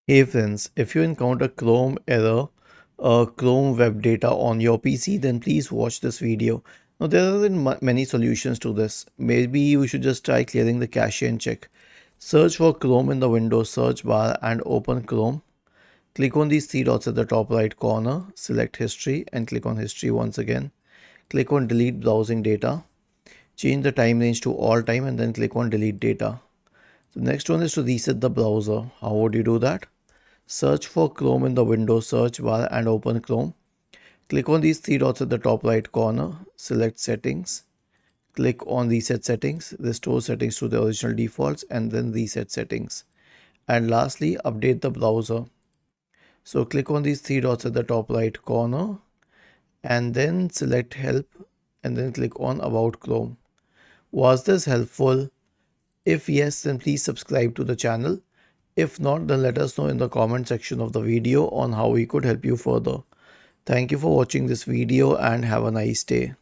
Hey friends, if you encounter Chrome error or Chrome web data on your PC, then please watch this video. Now there are many solutions to this. Maybe you should just try clearing the cache and check. Search for Chrome in the Windows search bar and open Chrome. Click on these three dots at the top right corner, select history and click on history once again. Click on delete browsing data. Change the time range to all time and then click on delete data. The next one is to reset the browser. How would you do that? Search for Chrome in the Windows search bar and open Chrome. Click on these three dots at the top right corner, select settings, click on reset settings, restore settings to the original defaults and then reset settings. And lastly, update the browser. So click on these three dots at the top right corner and then select help and then click on about Chrome. Was this helpful? If yes, then please subscribe to the channel. If not, then let us know in the comment section of the video on how we could help you further. Thank you for watching this video and have a nice day.